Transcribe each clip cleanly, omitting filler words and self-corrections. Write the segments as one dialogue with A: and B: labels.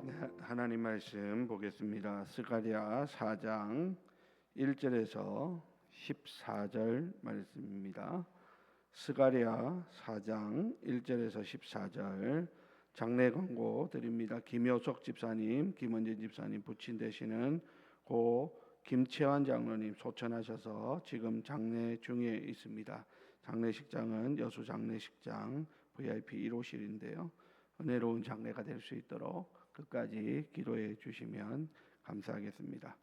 A: 네, 하나님 말씀 보겠습니다. 스가랴 4장 1절에서 14절 말씀입니다. 스가랴 4장 1절에서 14절 장례 광고 드립니다. 김효석 집사님, 김원진 집사님 부친 되시는 고 김채환 장로님 소천하셔서 지금 장례 중에 있습니다. 장례식장은 여수 장례식장 VIP 1호실인데요. 은혜로운 장례가 될 수 있도록 끝까지 기도해 주시면 감사하겠습니다.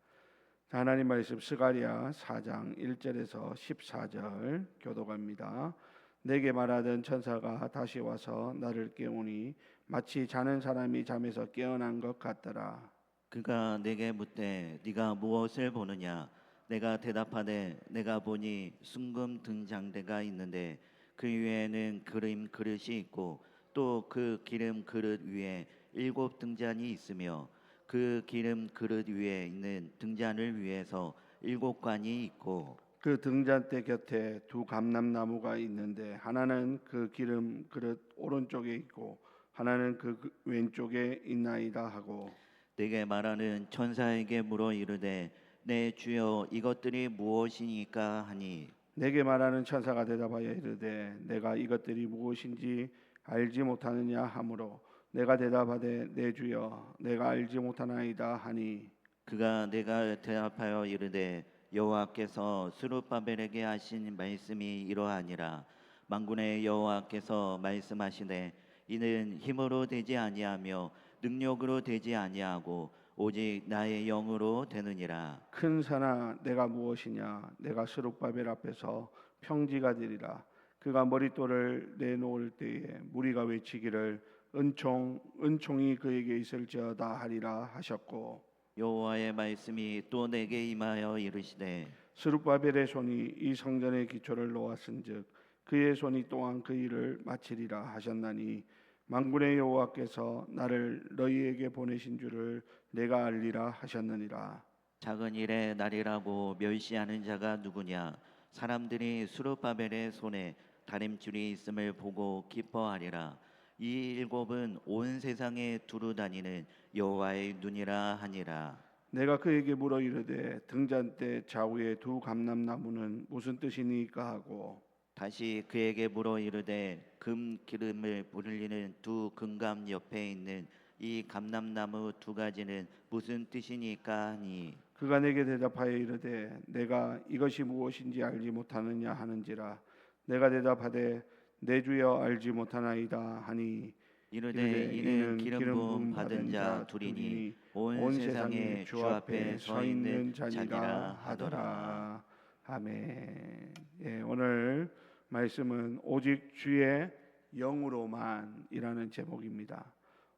A: 하나님 말씀 스가랴 4장 1절에서 14절 교독합니다. 내게 말하던 천사가 다시 와서 나를 깨우니 마치 자는 사람이 잠에서 깨어난 것 같더라.
B: 그가 내게 묻되 네가 무엇을 보느냐? 내가 대답하되 내가 보니 순금 등장대가 있는데 그 위에는 기름 그릇이 있고 또 그 기름 그릇 위에 7 등잔이 있으며 그 기름 그릇 위에 있는 등잔을 위해서 7 관이 있고
A: 그 등잔대 곁에 두 감람나무가 있는데 하나는 그 기름 그릇 오른쪽에 있고 하나는 그 왼쪽에 있나이다 하고
B: 내게 말하는 천사에게 물어 이르되 내 주여 이것들이 무엇이니까 하니
A: 내게 말하는 천사가 대답하여 이르되 내가 이것들이 무엇인지 알지 못하느냐 하므로 내가 대답하되 내 주여 내가 알지 못하나이다 하니
B: 그가 내가 대답하여 이르되 여호와께서 스룹바벨에게 하신 말씀이 이러하니라. 만군의 여호와께서 말씀하시되 이는 힘으로 되지 아니하며 능력으로 되지 아니하고 오직 나의 영으로 되느니라.
A: 큰 산아 내가 무엇이냐 내가 스룹바벨 앞에서 평지가 되리라. 그가 머릿돌을 내놓을 때에 무리가 외치기를 은총이 그에게 있을지어다 하리라 하셨고
B: 여호와의 말씀이 또 내게 임하여 이르시되
A: 스룹바벨의 손이 이 성전의 기초를 놓았은즉 그의 손이 또한 그 일을 마치리라 하셨나니 만군의 여호와께서 나를 너희에게 보내신 줄을 내가 알리라 하셨느니라.
B: 작은 일에 날이라고 멸시하는 자가 누구냐? 사람들이 스룹바벨의 손에 다림줄이 있음을 보고 기뻐하리라. 이 7은 온 세상에 두루 다니는 여호와의 눈이라 하니라.
A: 내가 그에게 물어 이르되 등잔대 좌우에 두 감람나무는 무슨 뜻이니까 하고
B: 다시 그에게 물어 이르되 금 기름을 불리는 두 금감 옆에 있는 이 감람나무 2가지는 무슨 뜻이니까 하니
A: 그가 내게 대답하여 이르되 내가 이것이 무엇인지 알지 못하느냐 하는지라. 내가 대답하되 내 주여 알지 못하나이다 하니
B: 이르되 이는 기름 부음 받은 자 둘이니 온 세상에 주 앞에 서 있는 자니라 하더라.
A: 아멘. 예, 오늘 말씀은 오직 주의 영으로만이라는 제목입니다.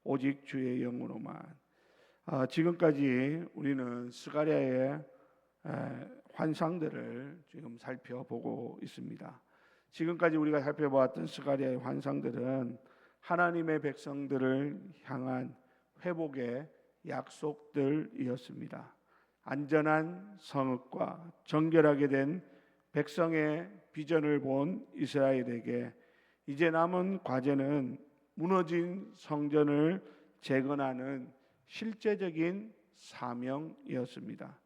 A: 오직 주의 영으로만. 지금까지 우리는 스가랴의 환상들을 지금 살펴보고 있습니다. 지금까지 우리가 살펴보았던 스가랴의 환상들은 하나님의 백성들을 향한 회복의 약속들이었습니다. 안전한 성읍과 정결하게 된 백성의 비전을 본 이스라엘에게 이제 남은 과제는 무너진 성전을 재건하는 실제적인 사명이었습니다.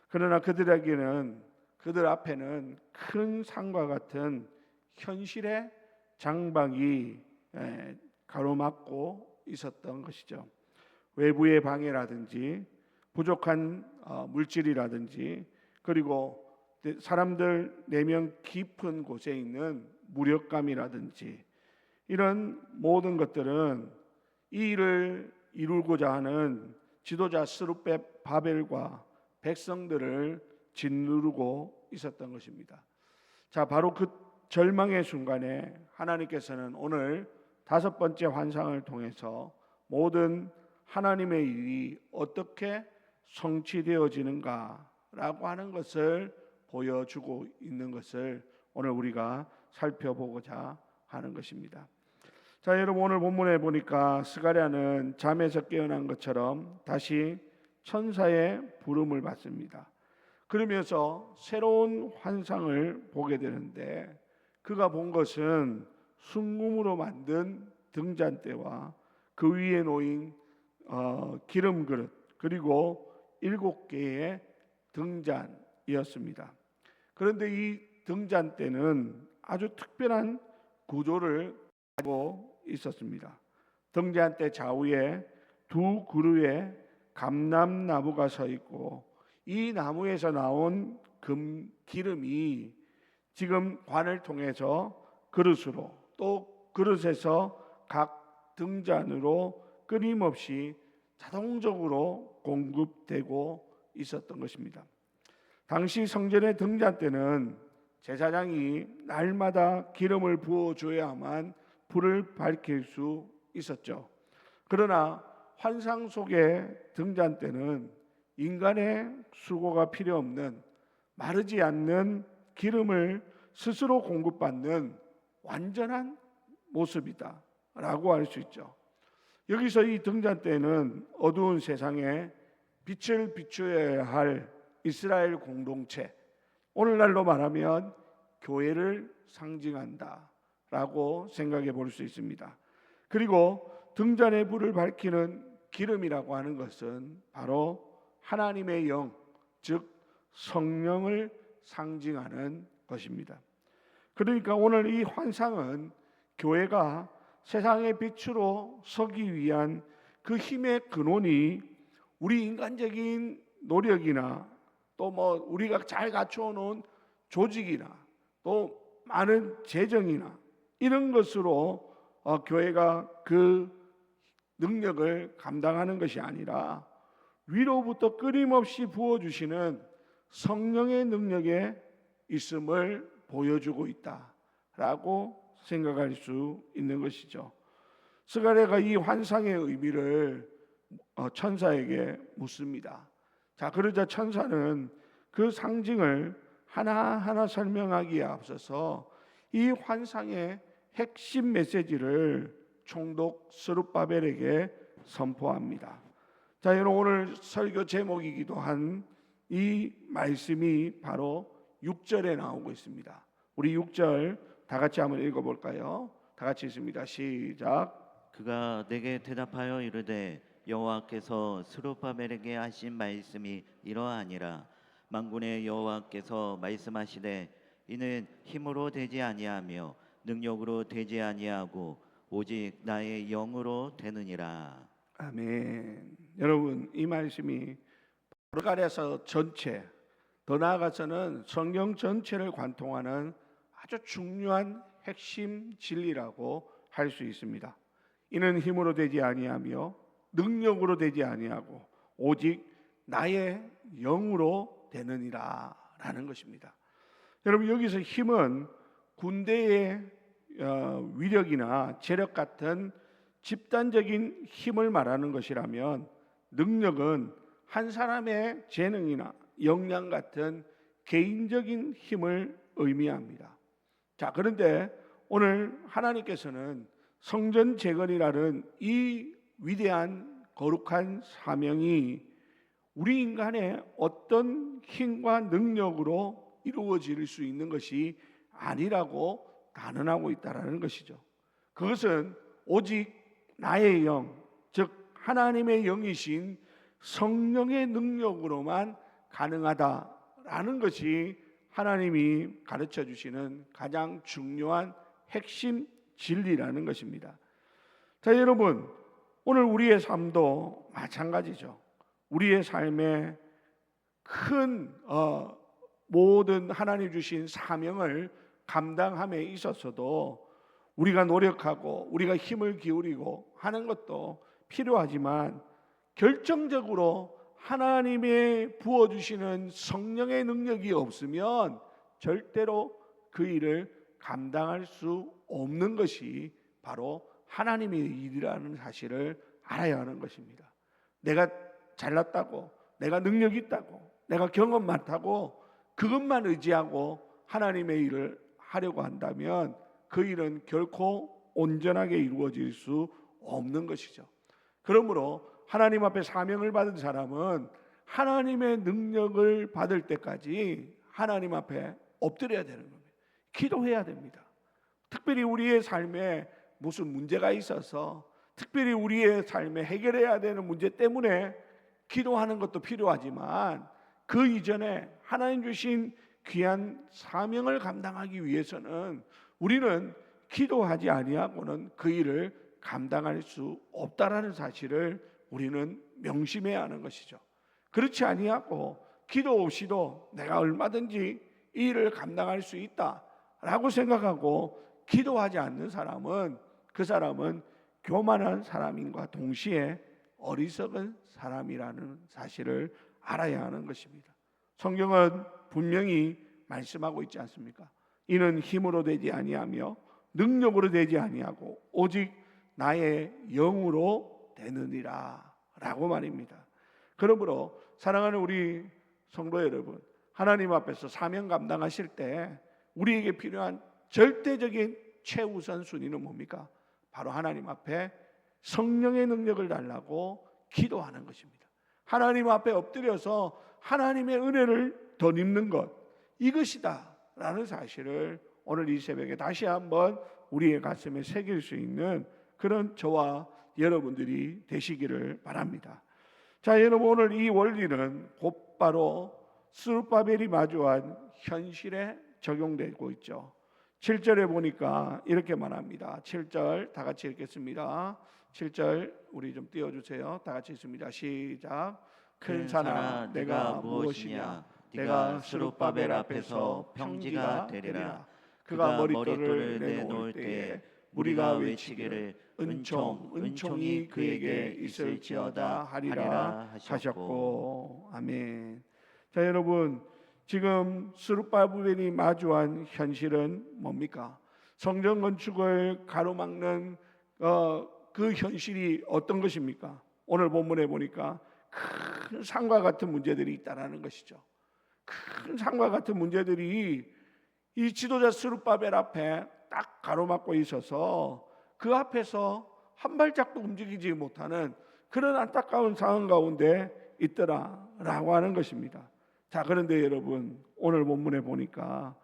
A: 그러나 그들 앞에는 큰 산과 같은 현실의 장막이 가로막고 있었던 것이죠. 외부의 방해라든지 부족한 물질이라든지 그리고 사람들 내면 깊은 곳에 있는 무력감이라든지 이런 모든 것들은 이 일을 이루고자 하는 지도자 스룹바벨과 백성들을 짓누르고 있었던 것입니다. 자, 바로 그 절망의 순간에 하나님께서는 오늘 5번째 환상을 통해서 모든 하나님의 일이 어떻게 성취되어지는가라고 하는 것을 보여주고 있는 것을 오늘 우리가 살펴보고자 하는 것입니다. 자, 여러분 오늘 본문에 보니까 스가랴는 잠에서 깨어난 것처럼 다시 천사의 부름을 받습니다. 그러면서 새로운 환상을 보게 되는데 그가 본 것은 순금으로 만든 등잔대와 그 위에 놓인 기름 그릇 그리고 7개의 등잔이었습니다. 그런데 이 등잔대는 아주 특별한 구조를 가지고 있었습니다. 등잔대 좌우에 두 그루의 감람나무가 서 있고 이 나무에서 나온 기름이 지금 관을 통해서 그릇으로 또 그릇에서 각 등잔으로 끊임없이 자동적으로 공급되고 있었던 것입니다. 당시 성전의 등잔대는 제사장이 날마다 기름을 부어줘야만 불을 밝힐 수 있었죠. 그러나 환상 속의 등잔대는 인간의 수고가 필요 없는 마르지 않는 기름을 스스로 공급받는 완전한 모습이다 라고 할 수 있죠. 여기서 이 등잔대는 어두운 세상에 빛을 비추어야 할 이스라엘 공동체, 오늘날로 말하면 교회를 상징한다 라고 생각해 볼 수 있습니다. 그리고 등잔의 불을 밝히는 기름이라고 하는 것은 바로 하나님의 영, 즉 성령을 상징하는 것입니다. 그러니까 오늘 이 환상은 교회가 세상의 빛으로 서기 위한 그 힘의 근원이 우리 인간적인 노력이나 또 우리가 잘 갖추어 놓은 조직이나 또 많은 재정이나 이런 것으로 교회가 그 능력을 감당하는 것이 아니라 위로부터 끊임없이 부어주시는 성령의 능력에 있음을 보여주고 있다라고 생각할 수 있는 것이죠. 스가랴가 이 환상의 의미를 천사에게 묻습니다. 자, 그러자 천사는 그 상징을 하나하나 설명하기에 앞서서 이 환상의 핵심 메시지를 총독 스룹바벨에게 선포합니다. 자, 여러분 오늘 설교 제목이기도 한 이 말씀이 바로 6절에 나오고 있습니다. 우리 6절 다 같이 한번 읽어볼까요? 다 같이 있습니다. 시작.
B: 그가 내게 대답하여 이르되 여호와께서 스룹바벨에게 하신 말씀이 이러하니라. 만군의 여호와께서 말씀하시되 이는 힘으로 되지 아니하며 능력으로 되지 아니하고 오직 나의 영으로 되느니라.
A: 아멘. 여러분 이 말씀이 스가랴서 전체, 더 나아가서는 성경 전체를 관통하는 아주 중요한 핵심 진리라고 할 수 있습니다. 이는 힘으로 되지 아니하며 능력으로 되지 아니하고 오직 나의 영으로 되느니라 라는 것입니다. 여러분 여기서 힘은 군대의 위력이나 재력 같은 집단적인 힘을 말하는 것이라면 능력은 한 사람의 재능이나 역량 같은 개인적인 힘을 의미합니다. 자, 그런데 오늘 하나님께서는 성전 재건이라는 이 위대한 거룩한 사명이 우리 인간의 어떤 힘과 능력으로 이루어질 수 있는 것이 아니라고 단언하고 있다라는 것이죠. 그것은 오직 나의 영, 즉 하나님의 영이신 성령의 능력으로만 가능하다라는 것이 하나님이 가르쳐 주시는 가장 중요한 핵심 진리라는 것입니다. 자, 여러분 오늘 우리의 삶도 마찬가지죠. 우리의 삶에 큰 모든 하나님 주신 사명을 감당함에 있어서도 우리가 노력하고 우리가 힘을 기울이고 하는 것도 필요하지만 결정적으로 하나님의 부어주시는 성령의 능력이 없으면 절대로 그 일을 감당할 수 없는 것이 바로 하나님의 일이라는 사실을 알아야 하는 것입니다. 내가 잘났다고, 내가 능력 있다고, 내가 경험 많다고 그것만 의지하고 하나님의 일을 하려고 한다면 그 일은 결코 온전하게 이루어질 수 없는 것이죠. 그러므로 하나님 앞에 사명을 받은 사람은 하나님의 능력을 받을 때까지 하나님 앞에 엎드려야 되는 겁니다. 기도해야 됩니다. 특별히 우리의 삶에 무슨 문제가 있어서 특별히 우리의 삶에 해결해야 되는 문제 때문에 기도하는 것도 필요하지만 그 이전에 하나님 주신 귀한 사명을 감당하기 위해서는 우리는 기도하지 아니하고는 그 일을 감당할 수 없다라는 사실을 우리는 명심해야 하는 것이죠. 그렇지 아니하고 기도 없이도 내가 얼마든지 이 일을 감당할 수 있다라고 생각하고 기도하지 않는 사람은 그 사람은 교만한 사람인과 동시에 어리석은 사람이라는 사실을 알아야 하는 것입니다. 성경은 분명히 말씀하고 있지 않습니까? 이는 힘으로 되지 아니하며 능력으로 되지 아니하고 오직 나의 영으로 되느니라 라고 말입니다. 그러므로 사랑하는 우리 성도 여러분, 하나님 앞에서 사명 감당하실 때 우리에게 필요한 절대적인 최우선 순위는 뭡니까? 바로 하나님 앞에 성령의 능력을 달라고 기도하는 것입니다. 하나님 앞에 엎드려서 하나님의 은혜를 덧입는 것, 이것이다 라는 사실을 오늘 이 새벽에 다시 한번 우리의 가슴에 새길 수 있는 그런 저와 여러분들이 되시기를 바랍니다. 자, 여러분, 오늘 이 원리는 곧바로 스룹바벨이 마주한 현실에 적용되고 있죠. 7절에 보니까 이렇게 말합니다. 7절 다 같이 읽겠습니다. 7절 우리 좀 띄워주세요. 다 같이 읽습니다. 시작. 큰 산아 내가 무엇이냐? 내가 스룹바벨 앞에서 평지가 되리라. 그가 머릿돌을 내놓을 때에 우리가 외치기를 은총이 그에게 있을지어다 하리라 하셨고. 아멘. 자, 여러분, 지금 스룹바벨이 마주한 현실은 뭡니까? 성전 건축을 가로막는 그 현실이 어떤 것입니까? 오늘 본문에 보니까 큰 산과 같은 문제들이 있다라는 것이죠. 큰 산과 같은 문제들이 이 지도자 스룹바벨 앞에 딱 가로막고 있어서 그 앞에서 한 발짝도 움직이지 못하는 그런 안타까운 상황 가운데 있더라라고 하는 것입니다. 자, 그런데 여러분, 오늘 본문에 보니까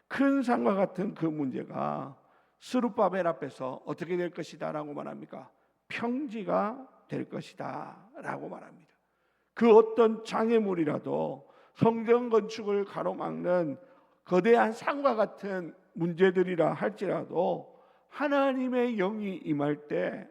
A: 큰 산과 같은 그 문제가 스룹바벨 앞에서 어떻게 될 것이다 라고 말합니까? 평지가 될 것이다 라고 말합니다. 그 어떤 장애물이라도 성전 건축을 가로막는 거대한 산과 같은 문제들이라 할지라도 하나님의 영이 임할 때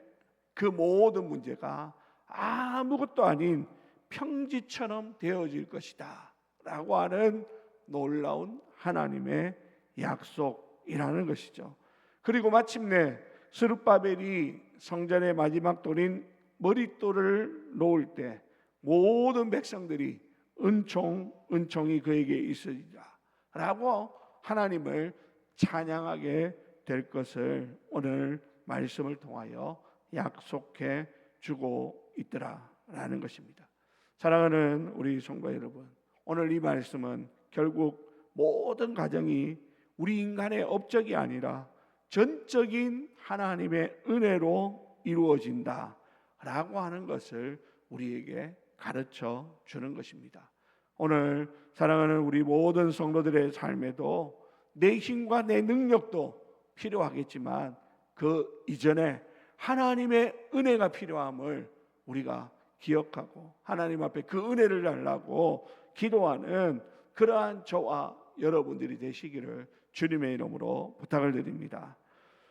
A: 그 모든 문제가 아무것도 아닌 평지처럼 되어질 것이다 라고 하는 놀라운 하나님의 약속이라는 것이죠. 그리고 마침내 스룹바벨이 성전의 마지막 돌인 머릿돌을 놓을 때 모든 백성들이 은총이 그에게 있으리라 라고 하나님을 찬양하게 될 것을 오늘 말씀을 통하여 약속해 주고 있더라라는 것입니다. 사랑하는 우리 성도 여러분, 오늘 이 말씀은 결국 모든 가정이 우리 인간의 업적이 아니라 전적인 하나님의 은혜로 이루어진다라고 하는 것을 우리에게 가르쳐 주는 것입니다. 오늘 사랑하는 우리 모든 성도들의 삶에도 내 힘과 내 능력도 필요하겠지만 그 이전에 하나님의 은혜가 필요함을 우리가 기억하고 하나님 앞에 그 은혜를 달라고 기도하는 그러한 저와 여러분들이 되시기를 주님의 이름으로 부탁을 드립니다.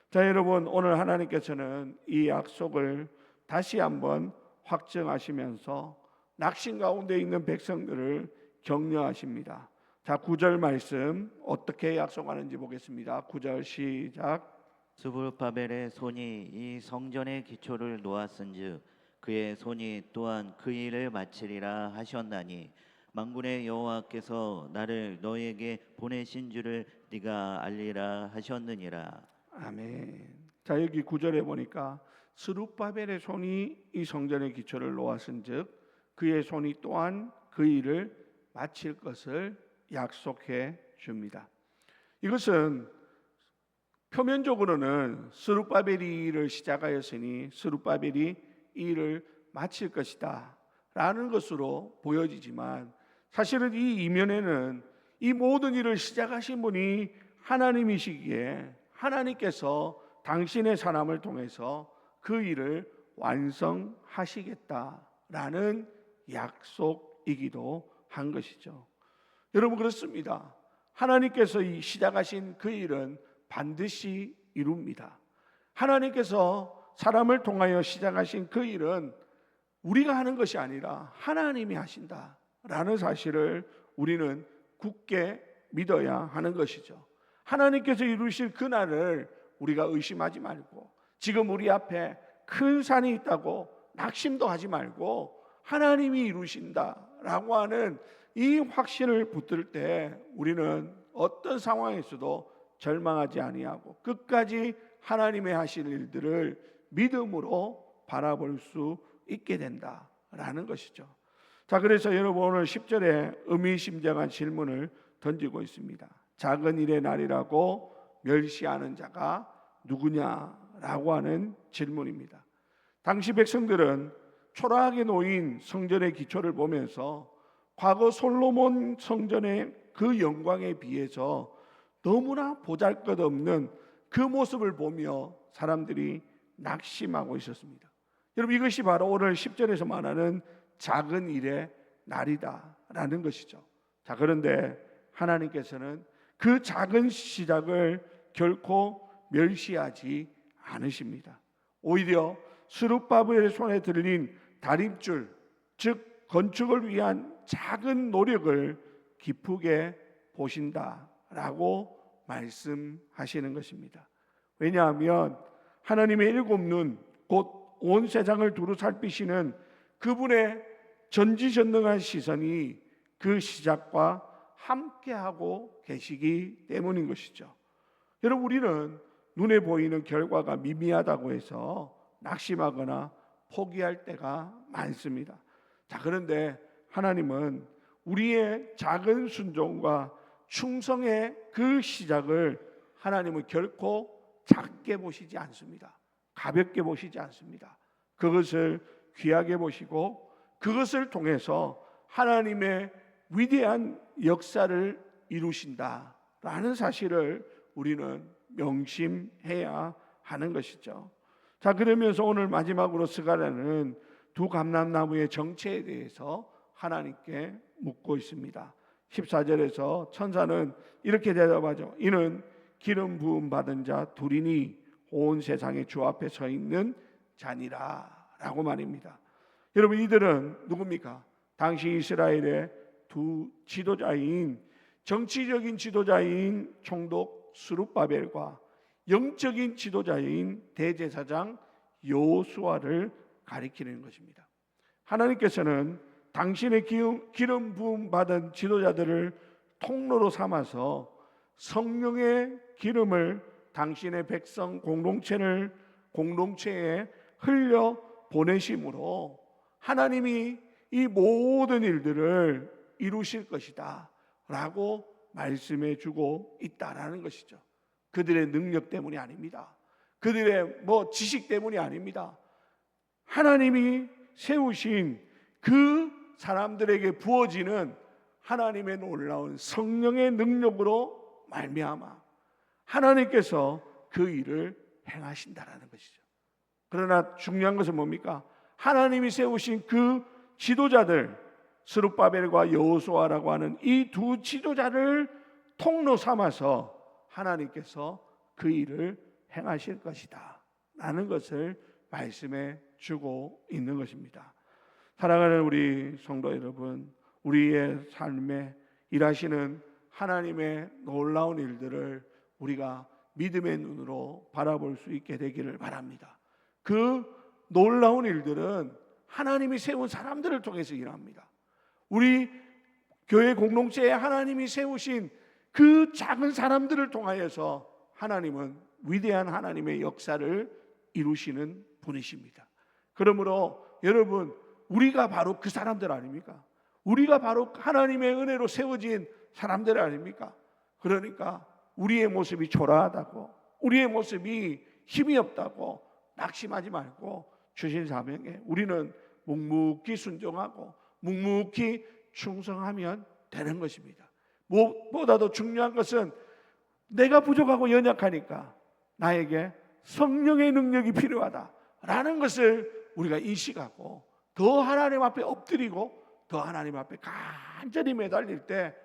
A: 자, 여러분, 오늘 하나님께서는 이 약속을 다시 한번 확증하시면서 낙심 가운데 있는 백성들을 격려하십니다. 자, 9절 말씀 어떻게 약속하는지 보겠습니다. 9절 시작.
B: 스룹바벨의 손이 이 성전의 기초를 놓았은즉 그의 손이 또한 그 일을 마치리라 하셨나니 만군의 여호와께서 나를 너에게 보내신 줄을 네가 알리라 하셨느니라.
A: 아멘. 자, 여기 9절에 보니까 스룹바벨의 손이 이 성전의 기초를 놓았은즉 그의 손이 또한 그 일을 마칠 것을 약속해 줍니다. 이것은 표면적으로는 스룹바벨이 일을 시작하였으니 스룹바벨이 이 일을 마칠 것이다 라는 것으로 보여지지만 사실은 이 이면에는 이 모든 일을 시작하신 분이 하나님이시기에 하나님께서 당신의 사람을 통해서 그 일을 완성하시겠다라는 약속이기도 한 것이죠. 여러분, 그렇습니다. 하나님께서 이 시작하신 그 일은 반드시 이룹니다. 하나님께서 사람을 통하여 시작하신 그 일은 우리가 하는 것이 아니라 하나님이 하신다라는 사실을 우리는 굳게 믿어야 하는 것이죠. 하나님께서 이루실 그날을 우리가 의심하지 말고, 지금 우리 앞에 큰 산이 있다고 낙심도 하지 말고 하나님이 이루신다라고 하는 이 확신을 붙들 때 우리는 어떤 상황에서도 절망하지 아니하고 끝까지 하나님의 하실 일들을 믿음으로 바라볼 수 있게 된다라는 것이죠. 자, 그래서 여러분, 오늘 10절에 의미심장한 질문을 던지고 있습니다. 작은 일의 날이라고 멸시하는 자가 누구냐라고 하는 질문입니다. 당시 백성들은 초라하게 놓인 성전의 기초를 보면서 과거 솔로몬 성전의 그 영광에 비해서 너무나 보잘것없는 그 모습을 보며 사람들이 낙심하고 있었습니다. 여러분, 이것이 바로 오늘 10절에서 말하는 작은 일의 날이다라는 것이죠. 자, 그런데 하나님께서는 그 작은 시작을 결코 멸시하지 않으십니다. 오히려 스룹바벨의 손에 들린 다림줄, 즉 건축을 위한 작은 노력을 기쁘게 보신다라고 말씀하시는 것입니다. 왜냐하면 하나님의 일곱 눈, 곧 온 세상을 두루 살피시는 그분의 전지전능한 시선이 그 시작과 함께하고 계시기 때문인 것이죠. 여러분, 우리는 눈에 보이는 결과가 미미하다고 해서 낙심하거나 포기할 때가 많습니다. 자, 그런데 하나님은 우리의 작은 순종과 충성의 그 시작을 하나님은 결코 작게 보시지 않습니다. 가볍게 보시지 않습니다. 그것을 귀하게 보시고 그것을 통해서 하나님의 위대한 역사를 이루신다라는 사실을 우리는 명심해야 하는 것이죠. 자, 그러면서 오늘 마지막으로 스가랴는 두 감람나무의 정체에 대해서 하나님께 묻고 있습니다. 14절에서 천사는 이렇게 대답하죠. 이는 기름 부음 받은 자 둘이니 온 세상의 주 앞에 서 있는 자니라 라고 말입니다. 여러분, 이들은 누굽니까? 당시 이스라엘의 두 지도자인, 정치적인 지도자인 총독 스룹바벨과 영적인 지도자인 대제사장 여호수아를 가리키는 것입니다. 하나님께서는 당신의 기름 부음 받은 지도자들을 통로로 삼아서 성령의 기름을 당신의 백성 공동체에 흘려 보내심으로 하나님이 이 모든 일들을 이루실 것이다 라고 말씀해 주고 있다라는 것이죠. 그들의 능력 때문이 아닙니다. 그들의 지식 때문이 아닙니다. 하나님이 세우신 그 사람들에게 부어지는 하나님의 놀라운 성령의 능력으로 말미암아 하나님께서 그 일을 행하신다라는 것이죠. 그러나 중요한 것은 뭡니까? 하나님이 세우신 그 지도자들, 스룹바벨과 여호수아라고 하는 이 두 지도자를 통로 삼아서 하나님께서 그 일을 행하실 것이다 라는 것을 말씀해 주고 있는 것입니다. 사랑하는 우리 성도 여러분, 우리의 삶에 일하시는 하나님의 놀라운 일들을 우리가 믿음의 눈으로 바라볼 수 있게 되기를 바랍니다. 그 놀라운 일들은 하나님이 세운 사람들을 통해서 일합니다. 우리 교회 공동체에 하나님이 세우신 그 작은 사람들을 통하여서 하나님은 위대한 하나님의 역사를 이루시는 분이십니다. 그러므로 여러분, 우리가 바로 그 사람들 아닙니까? 우리가 바로 하나님의 은혜로 세워진 사람들 아닙니까? 그러니까 우리의 모습이 초라하다고, 우리의 모습이 힘이 없다고 낙심하지 말고 주신 사명에 우리는 묵묵히 순종하고 묵묵히 충성하면 되는 것입니다. 무엇보다도 중요한 것은 내가 부족하고 연약하니까 나에게 성령의 능력이 필요하다라는 것을 우리가 인식하고 더 하나님 앞에 엎드리고 더 하나님 앞에 간절히 매달릴 때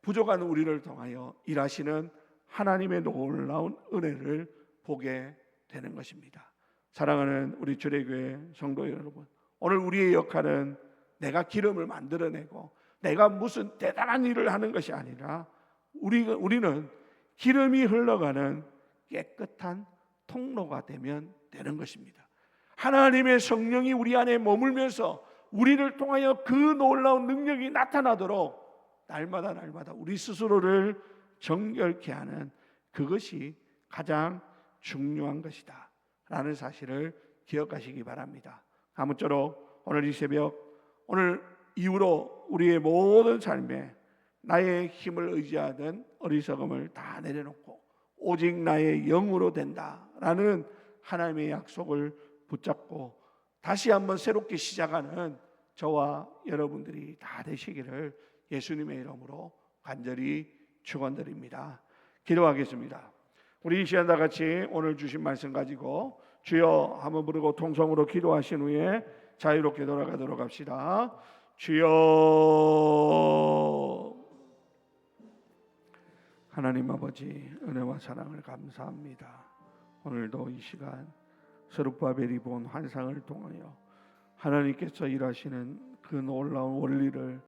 A: 부족한 우리를 통하여 일하시는 하나님의 놀라운 은혜를 보게 되는 것입니다. 사랑하는 우리 주례교회 성도 여러분, 오늘 우리의 역할은 내가 기름을 만들어내고 내가 무슨 대단한 일을 하는 것이 아니라 우리는 기름이 흘러가는 깨끗한 통로가 되면 되는 것입니다. 하나님의 성령이 우리 안에 머물면서 우리를 통하여 그 놀라운 능력이 나타나도록 날마다 우리 스스로를 정결케 하는 그것이 가장 중요한 것이다 라는 사실을 기억하시기 바랍니다. 아무쪼록 오늘 이 새벽, 오늘 이후로 우리의 모든 삶에 나의 힘을 의지하던 어리석음을 다 내려놓고 오직 나의 영으로 된다라는 하나님의 약속을 붙잡고 다시 한번 새롭게 시작하는 저와 여러분들이 다 되시기를 예수님의 이름으로 간절히 축원드립니다. 기도하겠습니다. 우리 이 시간 다 같이 오늘 주신 말씀 가지고 주여 한번 부르고 통성으로 기도하신 후에 자유롭게 돌아가도록 합시다. 주여. 하나님 아버지, 은혜와 사랑을 감사합니다. 오늘도 이 시간 스룹바벨이 본 환상을 통하여 하나님께서 일하시는 그 놀라운 원리를